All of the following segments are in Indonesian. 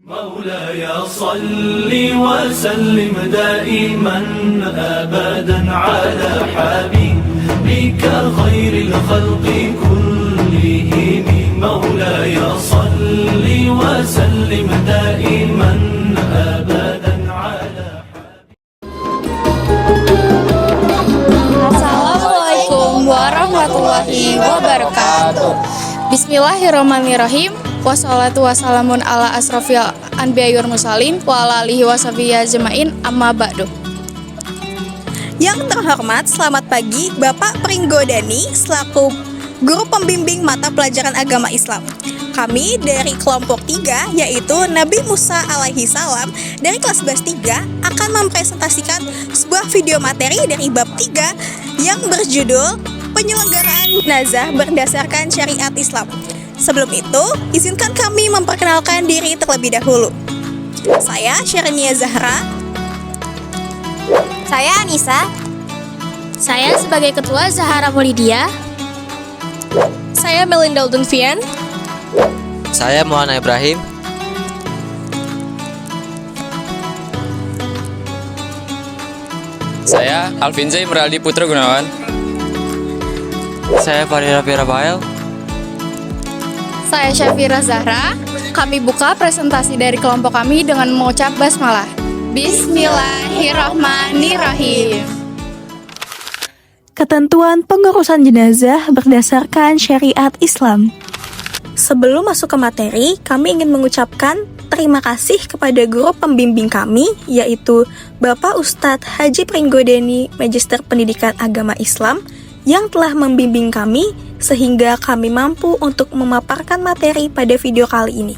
مولاي صل وسلم دائما أبدا على حبيبك خير الخلق كلهم مولاي صل وسلم دائما أبدا على Assalamualaikum warahmatullahi wabarakatuh. Bismillahirrahmanirrahim. Wassalatu wassalamun ala asrofil anbiya wal mursalin wa ala alihi washabihi ajmain amma ba'du. Yang terhormat, selamat pagi Bapak Pringgodani selaku Guru Pembimbing Mata Pelajaran Agama Islam. Kami dari kelompok 3 yaitu Nabi Musa alaihi salam dari kelas 3 akan mempresentasikan sebuah video materi dari bab 3 yang berjudul Penyelenggaraan Jenazah berdasarkan Syariat Islam. Sebelum itu, izinkan kami memperkenalkan diri terlebih dahulu. Saya Syarnia Zahra. Saya Anissa. Saya sebagai ketua Zahara Maulidia. Saya Melinda Dunfian. Saya Muhammad Ibrahim. Saya Alvin Zai Meraldi Putra Gunawan. Saya Farira Pirabael. Saya Syafira Zahra. Kami buka presentasi dari kelompok kami dengan mengucap basmalah. Bismillahirrahmanirrahim. Ketentuan pengurusan jenazah berdasarkan syariat Islam. Sebelum masuk ke materi, kami ingin mengucapkan terima kasih kepada guru pembimbing kami, yaitu Bapak Ustadz Haji Pringgodani, Magister Pendidikan Agama Islam, yang telah membimbing kami sehingga kami mampu untuk memaparkan materi pada video kali ini.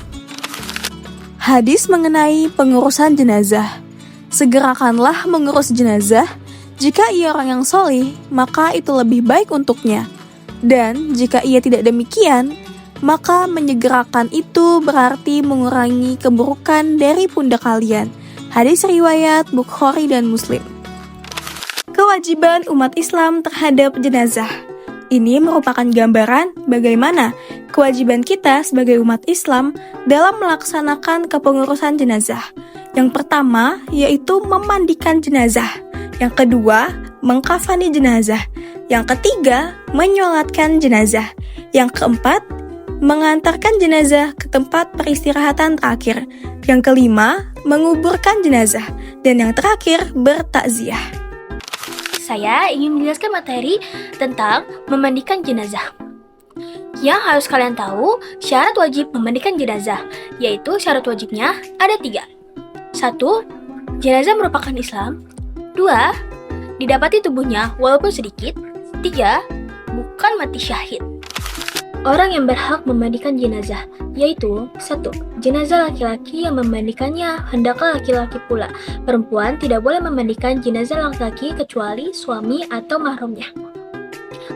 Hadis mengenai pengurusan jenazah. Segerakanlah mengurus jenazah. Jika ia orang yang solih, maka itu lebih baik untuknya. Dan jika ia tidak demikian, maka menyegerakan itu berarti mengurangi keburukan dari pundak kalian. Hadis riwayat Bukhari dan Muslim. Kewajiban umat Islam terhadap jenazah. Ini merupakan gambaran bagaimana kewajiban kita sebagai umat Islam dalam melaksanakan kepengurusan jenazah. Yang pertama yaitu memandikan jenazah. Yang kedua, mengkafani jenazah. Yang ketiga, menyolatkan jenazah. Yang keempat, mengantarkan jenazah ke tempat peristirahatan terakhir. Yang kelima, menguburkan jenazah. Dan yang terakhir, bertakziah. Saya ingin menjelaskan materi tentang memandikan jenazah. Yang harus kalian tahu, syarat wajib memandikan jenazah, yaitu syarat wajibnya ada 3. 1. Jenazah merupakan Islam. 2. Didapati tubuhnya walaupun sedikit. 3. Bukan mati syahid. Orang yang berhak memandikan jenazah yaitu 1. Jenazah laki-laki yang memandikannya hendaklah laki-laki pula. Perempuan tidak boleh memandikan jenazah laki-laki kecuali suami atau mahramnya.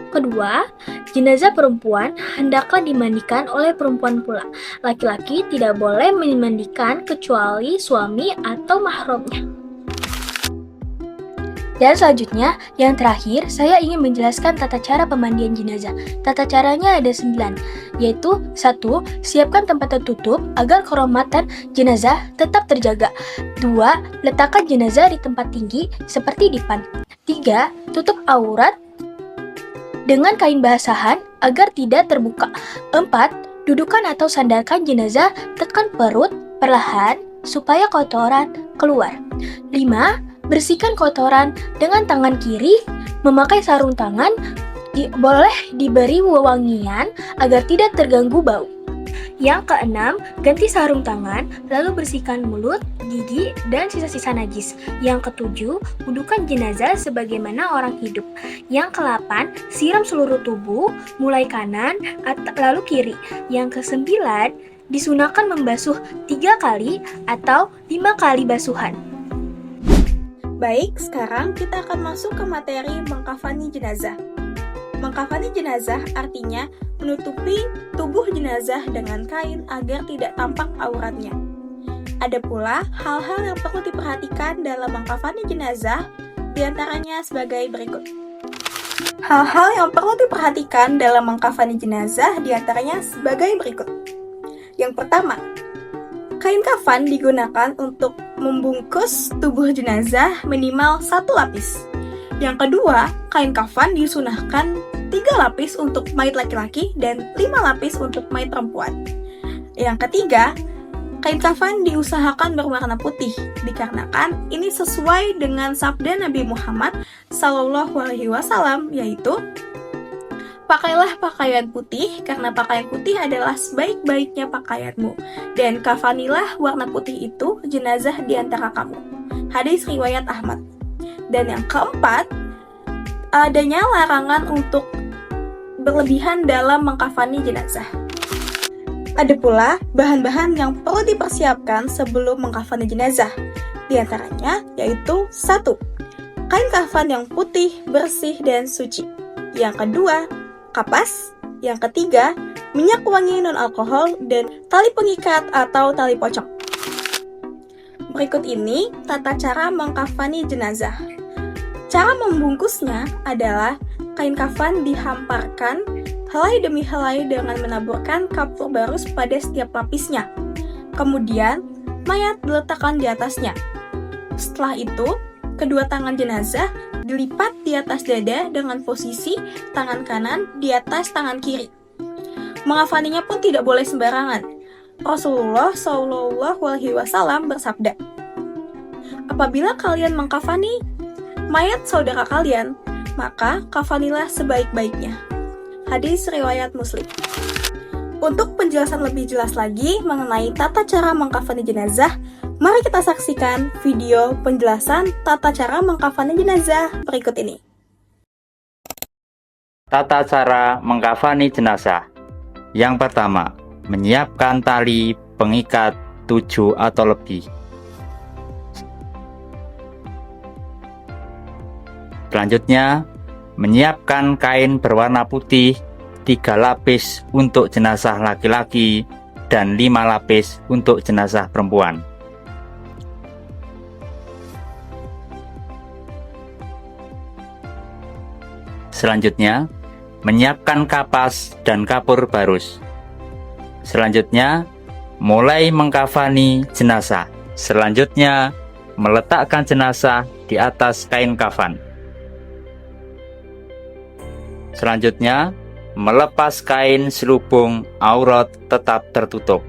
Kedua, jenazah perempuan hendaklah dimandikan oleh perempuan pula. Laki-laki tidak boleh memandikan kecuali suami atau mahramnya. Dan selanjutnya, yang terakhir, saya ingin menjelaskan tata cara pemandian jenazah. Tata caranya ada 9, yaitu 1. Siapkan tempat tertutup agar kehormatan jenazah tetap terjaga. 2. Letakkan jenazah di tempat tinggi seperti dipan. 3. Tutup aurat dengan kain basahan agar tidak terbuka. 4. Dudukan atau sandarkan jenazah, tekan perut perlahan supaya kotoran keluar. 5. Bersihkan kotoran dengan tangan kiri, memakai sarung tangan, boleh diberi wewangian agar tidak terganggu bau. Yang keenam, ganti sarung tangan, lalu bersihkan mulut, gigi, dan sisa-sisa najis. Yang ketujuh, wudukan jenazah sebagaimana orang hidup. Yang ke-8, siram seluruh tubuh, mulai kanan, lalu kiri. Yang ke-9, disunahkan membasuh 3 kali atau 5 kali basuhan. Baik, sekarang kita akan masuk ke materi mengkafani jenazah. Mengkafani jenazah artinya menutupi tubuh jenazah dengan kain agar tidak tampak auratnya. Ada pula hal-hal yang perlu diperhatikan dalam mengkafani jenazah, diantaranya sebagai berikut. Hal-hal yang perlu diperhatikan dalam mengkafani jenazah diantaranya sebagai berikut. Yang pertama, Kain kafan digunakan untuk membungkus tubuh jenazah minimal 1 lapis. Yang kedua, kain kafan disunahkan 3 lapis untuk mayat laki-laki dan 5 lapis untuk mayat perempuan. Yang ketiga, kain kafan diusahakan berwarna putih dikarenakan ini sesuai dengan sabda Nabi Muhammad SAW, yaitu pakailah pakaian putih karena pakaian putih adalah sebaik-baiknya pakaianmu dan kafanilah warna putih itu jenazah di antara kamu. Hadis riwayat Ahmad. Dan yang keempat, adanya larangan untuk berlebihan dalam mengkafani jenazah. Ada pula bahan-bahan yang perlu dipersiapkan sebelum mengkafani jenazah. Di antaranya yaitu 1. Kain kafan yang putih, bersih, dan suci. Yang kedua, kapas. Yang ketiga, minyak wangi non-alkohol dan tali pengikat atau tali pocong. Berikut ini tata cara mengkafani jenazah. Cara membungkusnya adalah kain kafan dihamparkan helai demi helai dengan menaburkan kapur barus pada setiap lapisnya. Kemudian, mayat diletakkan di atasnya. Setelah itu, kedua tangan jenazah dilipat di atas dada dengan posisi tangan kanan di atas tangan kiri. Mengkafaninya pun tidak boleh sembarangan. Rasulullah SAW bersabda, apabila kalian mengkafani mayat saudara kalian, maka kafanilah sebaik-baiknya. Hadis riwayat Muslim. Untuk penjelasan lebih jelas lagi mengenai tata cara mengkafani jenazah, mari kita saksikan video penjelasan tata cara mengkafani jenazah berikut ini. Tata cara mengkafani jenazah. Yang pertama, menyiapkan tali pengikat 7 atau lebih. Selanjutnya, menyiapkan kain berwarna putih 3 lapis untuk jenazah laki-laki dan 5 lapis untuk jenazah perempuan. Selanjutnya, menyiapkan kapas dan kapur barus. Selanjutnya, mulai mengkafani jenazah. Selanjutnya, meletakkan jenazah di atas kain kafan. Selanjutnya, melepas kain selubung aurat tetap tertutup.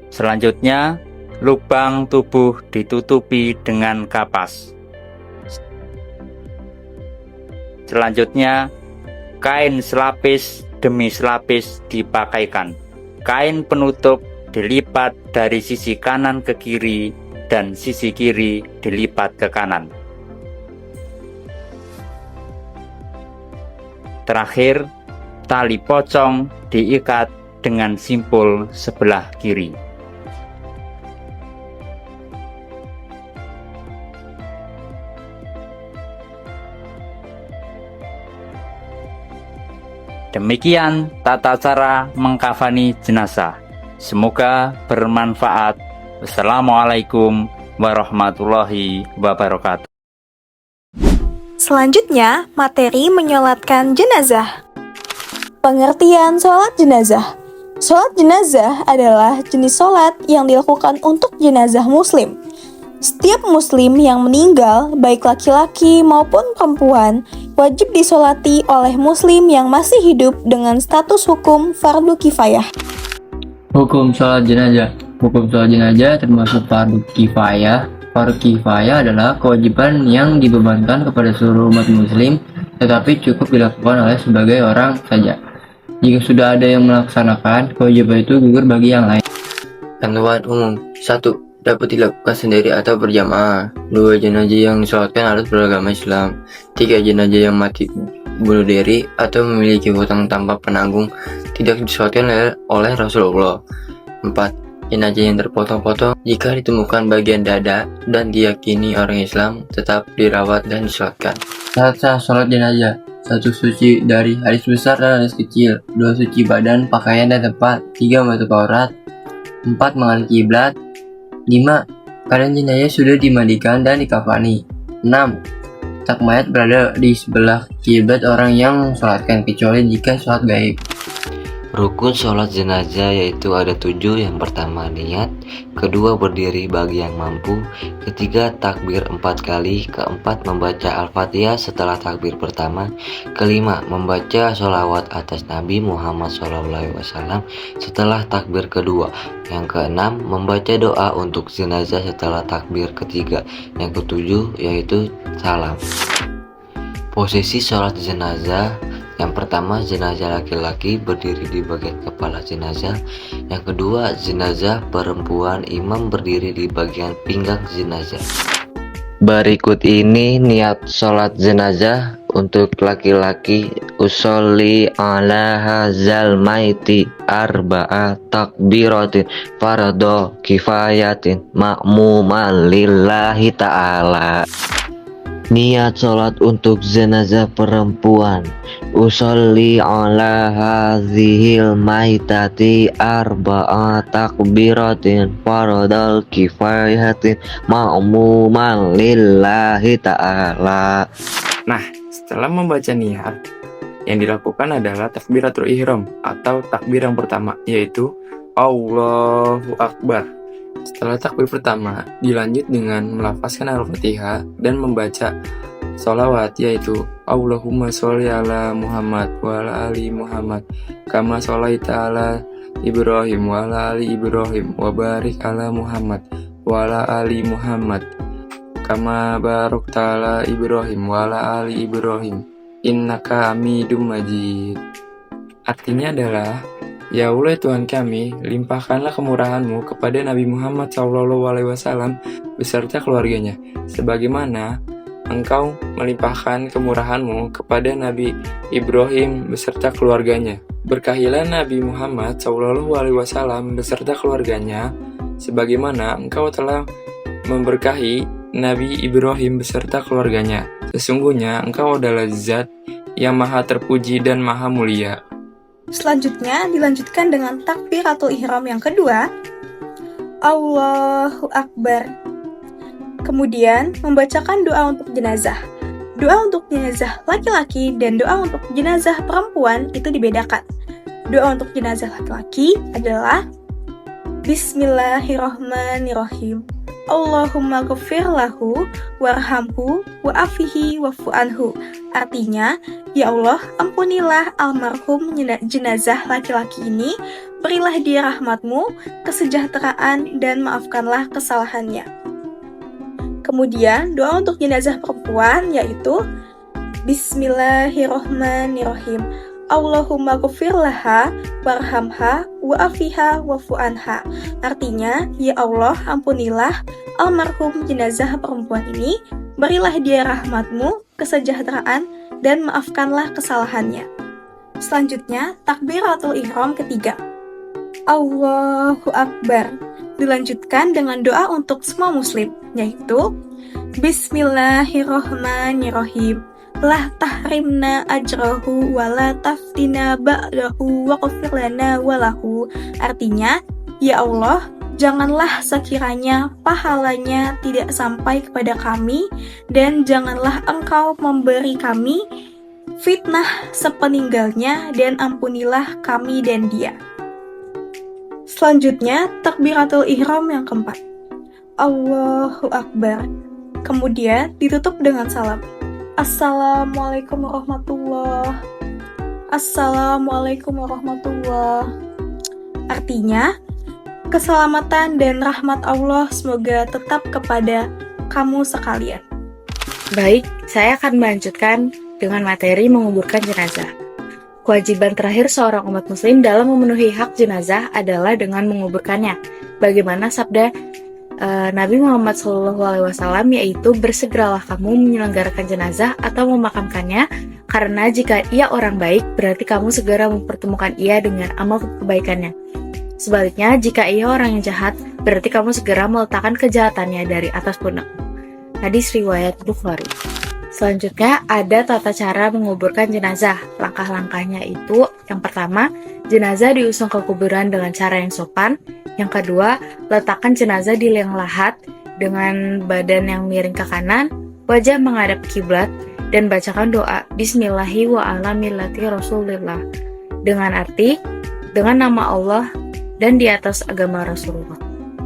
Selanjutnya, lubang tubuh ditutupi dengan kapas. Selanjutnya, kain selapis demi selapis dipakaikan. Kain penutup dilipat dari sisi kanan ke kiri dan sisi kiri dilipat ke kanan. Terakhir, tali pocong diikat dengan simpul sebelah kiri. Demikian tata cara mengkafani jenazah. Semoga bermanfaat. Wassalamualaikum warahmatullahi wabarakatuh. Selanjutnya, materi menyolatkan jenazah. Pengertian sholat jenazah. Sholat jenazah adalah jenis sholat yang dilakukan untuk jenazah muslim. Setiap muslim yang meninggal, baik laki-laki maupun perempuan, wajib disolati oleh muslim yang masih hidup dengan status hukum fardu kifayah. Hukum sholat jenazah. Hukum sholat jenazah termasuk fardu kifayah. Fardu kifayah adalah kewajiban yang dibebankan kepada seluruh umat muslim, tetapi cukup dilakukan oleh sebagai orang saja. Jika sudah ada yang melaksanakan, kewajiban itu gugur bagi yang lain. Panduan umum. 1. Dapat dilakukan sendiri atau berjamaah. 2. Jenazah yang disolatkan harus beragama Islam. 3. Jenazah yang mati bunuh diri atau memiliki hutang tanpa penanggung tidak disolatkan oleh Rasulullah. 4. Jenazah yang terpotong-potong jika ditemukan bagian dada dan diyakini orang Islam tetap dirawat dan disolatkan. Syarat sholat jenazah. 1. Suci dari hadis besar dan hadis kecil. 2. Suci badan, pakaian, dan tempat. 3. Menutup aurat. 4. Menghadap kiblat. 5. Keadaan jenazah sudah dimandikan dan dikafani. 6. Tak mayat berada di sebelah kiblat orang yang mensolatkan kecuali jika sholat gaib. Rukun sholat jenazah yaitu ada 7. Yang pertama niat, kedua berdiri bagi yang mampu, ketiga takbir 4 kali, keempat membaca Al-Fatihah setelah takbir pertama, kelima membaca sholawat atas Nabi Muhammad SAW setelah takbir kedua, yang keenam membaca doa untuk jenazah setelah takbir ketiga, yang ketujuh yaitu salam. Posisi sholat jenazah: yang pertama, jenazah laki-laki berdiri di bagian kepala jenazah. Yang kedua, jenazah perempuan, imam berdiri di bagian pinggang jenazah. Berikut ini niat sholat jenazah untuk laki-laki. Usolli ala hazal maiti arba'a takbiratin fardo kifayatin ma'muman lillahi ta'ala. Niat sholat untuk jenazah perempuan. Usolli ala hazihil maitati arba'a takbiratin faradal kifayatin ma'muman lillahi ta'ala. Nah, setelah membaca niat, yang dilakukan adalah takbiratul ihram atau takbir yang pertama, yaitu Allahu Akbar. Setelah takbir pertama, dilanjut dengan melafazkan Al-Fatihah dan membaca sholawat, yaitu Allahumma sholli ala Muhammad wa ala ali Muhammad kama sholaita ala Ibrahim wa ala ali Ibrahim wa barik ala Muhammad wa ala ali Muhammad kama barakta ala Ibrahim wa ala ali Ibrahim innaka hamidum majid. Artinya adalah, ya Allah Tuhan kami, limpahkanlah kemurahan-Mu kepada Nabi Muhammad SAW beserta keluarganya, sebagaimana Engkau melimpahkan kemurahan-Mu kepada Nabi Ibrahim beserta keluarganya. Berkahilah Nabi Muhammad SAW beserta keluarganya, sebagaimana Engkau telah memberkahi Nabi Ibrahim beserta keluarganya. Sesungguhnya Engkau adalah Zat yang maha terpuji dan maha mulia. Selanjutnya dilanjutkan dengan takbiratul ihram yang kedua, Allahu Akbar. Kemudian membacakan doa untuk jenazah. Doa untuk jenazah laki-laki dan doa untuk jenazah perempuan itu dibedakan. Doa untuk jenazah laki-laki adalah Bismillahirrahmanirrahim. Allahumma ghafir lahu warhamhu wa'afihi wa'fu anhu. Artinya, ya Allah, ampunilah almarhum jenazah laki-laki ini, berilah dia rahmat-Mu, kesejahteraan, dan maafkanlah kesalahannya. Kemudian, doa untuk jenazah perempuan yaitu Bismillahirrahmanirrahim. Allahumma ghafir laha warhamha wa'afiha wa'fu anha. Artinya, ya Allah, ampunilah almarhum jenazah perempuan ini, berilah dia rahmat-Mu, kesejahteraan, dan maafkanlah kesalahannya. Selanjutnya, takbiratul ihram ketiga, Allahu Akbar. Dilanjutkan dengan doa untuk semua muslim, yaitu Bismillahirrahmanirrahim. La tahrimna ajrahu wa la taftina ba'dahu wa qfir lana walahu. Artinya, ya Allah, janganlah sekiranya pahalanya tidak sampai kepada kami, dan janganlah Engkau memberi kami fitnah sepeninggalnya, dan ampunilah kami dan dia. Selanjutnya, takbiratul ihram yang keempat, Allahu Akbar. Kemudian ditutup dengan salam. Assalamualaikum warahmatullahi. Assalamualaikum warahmatullahi. Artinya, keselamatan dan rahmat Allah semoga tetap kepada kamu sekalian. Baik, saya akan melanjutkan dengan materi menguburkan jenazah. Kewajiban terakhir seorang umat muslim dalam memenuhi hak jenazah adalah dengan menguburkannya. Bagaimana sabda Nabi Muhammad SAW, yaitu bersegeralah kamu menyelenggarakan jenazah atau memakamkannya, karena jika ia orang baik, berarti kamu segera mempertemukan ia dengan amal kebaikannya. Sebaliknya, jika ia orang yang jahat, berarti kamu segera meletakkan kejahatannya dari atas pundak. Hadis riwayat Bukhari. Selanjutnya, ada tata cara menguburkan jenazah. Langkah-langkahnya itu, yang pertama, jenazah diusung ke kuburan dengan cara yang sopan. Yang kedua, letakkan jenazah di liang lahat dengan badan yang miring ke kanan, wajah menghadap kiblat, dan bacakan doa Bismillahi wa ala millati Rasulillah. Dengan arti, dengan nama Allah dan di atas agama Rasulullah.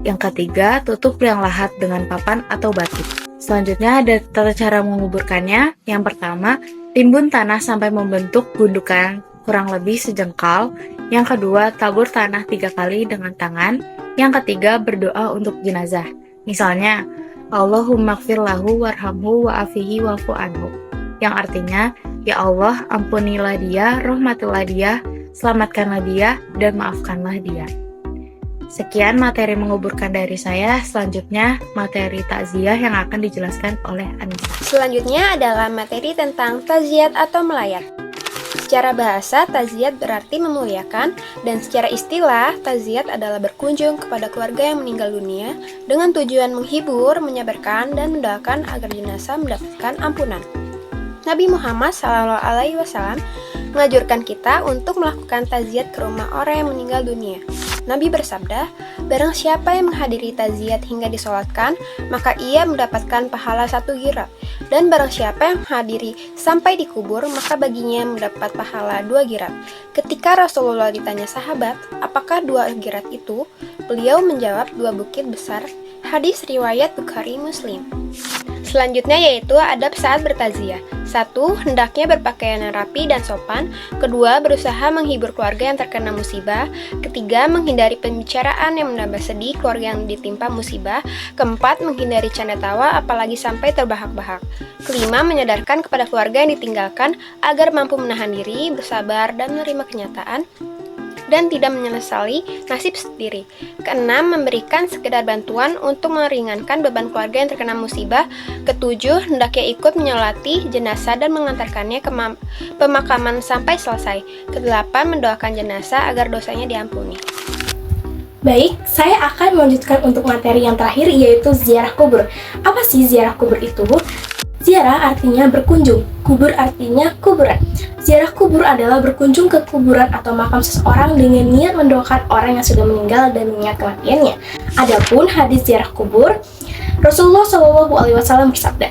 Yang ketiga, tutup liang lahat dengan papan atau batik. Selanjutnya ada tata cara menguburkannya. Yang pertama, timbun tanah sampai membentuk gundukan kurang lebih sejengkal. Yang kedua, tabur tanah 3 kali dengan tangan. Yang ketiga, berdoa untuk jenazah. Misalnya, Allahumma gfir lahu warhamhu wa'afihi wa'fu anhu. Yang artinya, ya Allah, ampunilah dia, rahmatilah dia, selamatkanlah dia, dan maafkanlah dia. Sekian materi menguburkan dari saya. Selanjutnya, materi takziah yang akan dijelaskan oleh Anissa. Selanjutnya adalah materi tentang taziat atau melayat. Secara bahasa, taziat berarti memuliakan, dan secara istilah, taziat adalah berkunjung kepada keluarga yang meninggal dunia dengan tujuan menghibur, menyabarkan, dan mendoakan agar jenazah mendapatkan ampunan. Nabi Muhammad SAW menganjurkan kita untuk melakukan taziat ke rumah orang yang meninggal dunia. Nabi bersabda, barang siapa yang menghadiri taziat hingga disolatkan, maka ia mendapatkan pahala 1 girat. Dan barang siapa yang menghadiri sampai dikubur, maka baginya mendapat pahala 2 girat. Ketika Rasulullah ditanya sahabat, apakah 2 girat itu? Beliau menjawab 2 bukit besar. Hadis riwayat Bukhari Muslim. Selanjutnya yaitu adab saat bertaziah. 1. Hendaknya berpakaian yang rapi dan sopan. 2. Berusaha menghibur keluarga yang terkena musibah. 3. Menghindari pembicaraan yang menambah sedih keluarga yang ditimpa musibah. 4. Menghindari canda tawa apalagi sampai terbahak-bahak. 5. Menyadarkan kepada keluarga yang ditinggalkan agar mampu menahan diri, bersabar, dan menerima kenyataan dan tidak menyesali nasib sendiri. 6. Memberikan sekedar bantuan untuk meringankan beban keluarga yang terkena musibah. 7. Hendaknya ikut menyolati jenazah dan mengantarkannya ke pemakaman sampai selesai. 8. Mendoakan jenazah agar dosanya diampuni. Baik, saya akan melanjutkan untuk materi yang terakhir, yaitu ziarah kubur. Apa sih ziarah kubur itu? Ziarah artinya berkunjung, kubur artinya kuburan. Ziarah kubur adalah berkunjung ke kuburan atau makam seseorang dengan niat mendoakan orang yang sudah meninggal dan mengingat kematiannya. Adapun hadis ziarah kubur, Rasulullah SAW bersabda,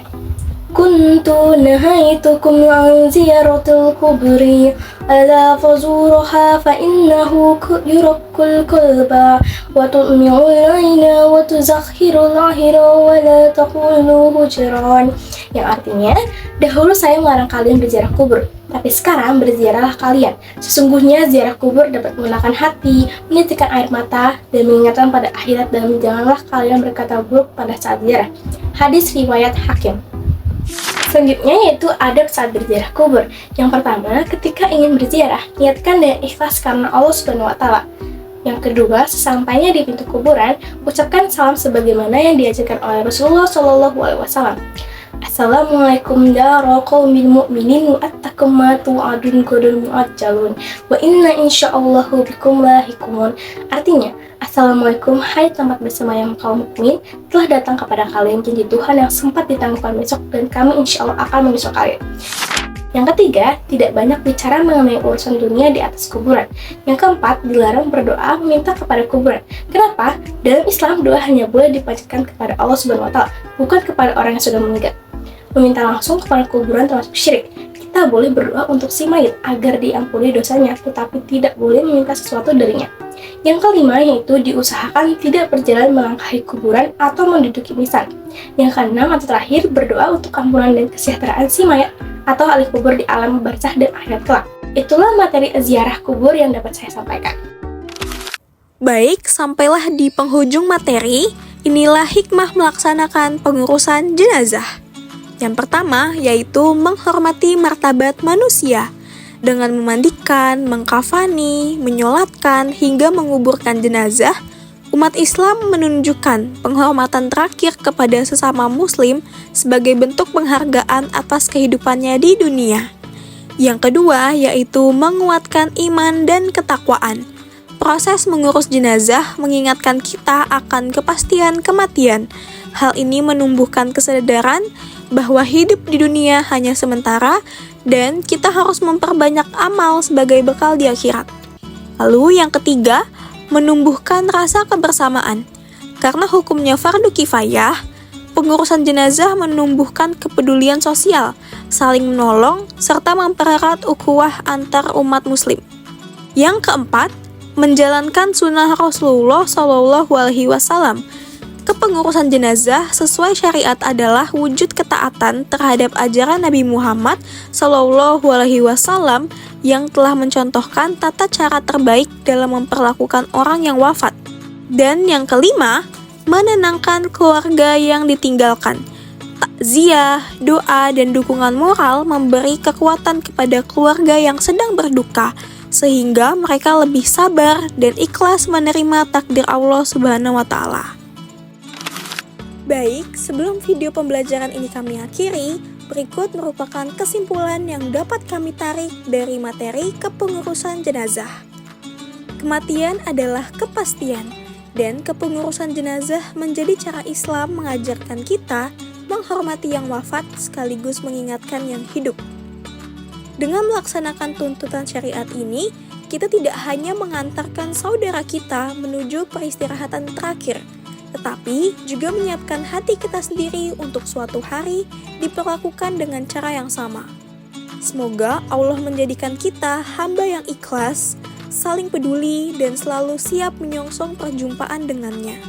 Kuntu nahaitukum an ziyaratul kubri ala fazuruha fa innahu yurakul qalba wa tu'mi'ul aina wa tuzakhirul ahira wa la taqulu hujran. Yang artinya, dahulu saya melarang kalian berziarah kubur, tapi sekarang berziarahlah kalian. Sesungguhnya ziarah kubur dapat menenangkan hati, menitikkan air mata, dan mengingatkan pada akhirat, dan janganlah kalian berkata buruk pada saat ziarah. Hadis riwayat Hakim. Selanjutnya yaitu adab saat berziarah kubur. Yang pertama, ketika ingin berziarah, niatkan dengan ikhlas karena Allah Subhanahu wa Ta'ala. Yang kedua, sesampainya di pintu kuburan, ucapkan salam sebagaimana yang diajarkan oleh Rasulullah SAW. Assalamualaikum dara qaumil mu'minin wa attakum ma tu'adun qadul mu'ajjalun wa inna insyaallahu bikum lahiqumun. Artinya, Assalamualaikum, hai tempat bersemayam kaum mukmin, telah datang kepada kalian janji Tuhan yang sempat ditangguhkan besok dan kami insya Allah akan menyusul kalian. Yang ketiga, tidak banyak bicara mengenai urusan dunia di atas kuburan. Yang keempat, dilarang berdoa meminta kepada kuburan. Kenapa? Dalam Islam, doa hanya boleh dipanjatkan kepada Allah Subhanahu wa Ta'ala, bukan kepada orang yang sudah meninggal. Meminta langsung kepada kuburan termasuk syirik. Kita boleh berdoa untuk si mayit agar diampuni dosanya, tetapi tidak boleh meminta sesuatu darinya. Yang kelima yaitu diusahakan tidak berjalan melangkahi kuburan atau menduduki nisan. Yang keenam atau terakhir, berdoa untuk ampunan dan kesejahteraan si mayat atau ahli kubur di alam barzakh dan akhirat kelak. Itulah materi ziarah kubur yang dapat saya sampaikan. Baik, sampailah di penghujung materi. Inilah hikmah melaksanakan pengurusan jenazah. Yang pertama yaitu menghormati martabat manusia. Dengan memandikan, mengkafani, menyolatkan, hingga menguburkan jenazah, umat Islam menunjukkan penghormatan terakhir kepada sesama muslim sebagai bentuk penghargaan atas kehidupannya di dunia. Yang kedua yaitu menguatkan iman dan ketakwaan. Proses mengurus jenazah mengingatkan kita akan kepastian kematian. Hal ini menumbuhkan kesadaran bahwa hidup di dunia hanya sementara dan kita harus memperbanyak amal sebagai bekal di akhirat. Lalu yang ketiga, menumbuhkan rasa kebersamaan. Karena hukumnya fardu kifayah, pengurusan jenazah menumbuhkan kepedulian sosial, saling menolong, serta mempererat ukhuwah antar umat muslim. Yang keempat, menjalankan sunnah Rasulullah Shallallahu Alaihi Wasallam. Kepengurusan jenazah sesuai syariat adalah wujud ketaatan terhadap ajaran Nabi Muhammad Shallallahu Alaihi Wasallam yang telah mencontohkan tata cara terbaik dalam memperlakukan orang yang wafat. Dan yang kelima, menenangkan keluarga yang ditinggalkan. Takziah, doa, dan dukungan moral memberi kekuatan kepada keluarga yang sedang berduka, sehingga mereka lebih sabar dan ikhlas menerima takdir Allah Subhanahu wa Ta'ala. Baik, sebelum video pembelajaran ini kami akhiri, berikut merupakan kesimpulan yang dapat kami tarik dari materi kepengurusan jenazah. Kematian adalah kepastian, dan kepengurusan jenazah menjadi cara Islam mengajarkan kita menghormati yang wafat sekaligus mengingatkan yang hidup. Dengan melaksanakan tuntutan syariat ini, kita tidak hanya mengantarkan saudara kita menuju peristirahatan terakhir, tetapi juga menyiapkan hati kita sendiri untuk suatu hari diperlakukan dengan cara yang sama. Semoga Allah menjadikan kita hamba yang ikhlas, saling peduli, dan selalu siap menyongsong perjumpaan dengannya.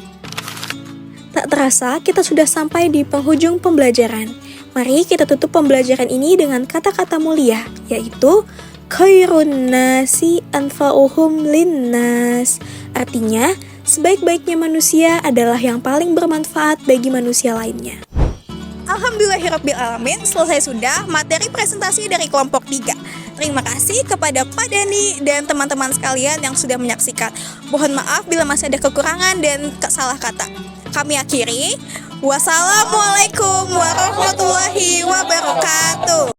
Tak terasa, kita sudah sampai di penghujung pembelajaran. Mari kita tutup pembelajaran ini dengan kata-kata mulia, yaitu khairun nasi anfa'uhum linnas. Artinya, sebaik-baiknya manusia adalah yang paling bermanfaat bagi manusia lainnya. Alhamdulillahirrabbilalamin, selesai sudah materi presentasi dari kelompok 3. Terima kasih kepada Pak Dani dan teman-teman sekalian yang sudah menyaksikan. Mohon maaf bila masih ada kekurangan dan salah kata. Kami akhiri. Wassalamualaikum warahmatullahi wabarakatuh.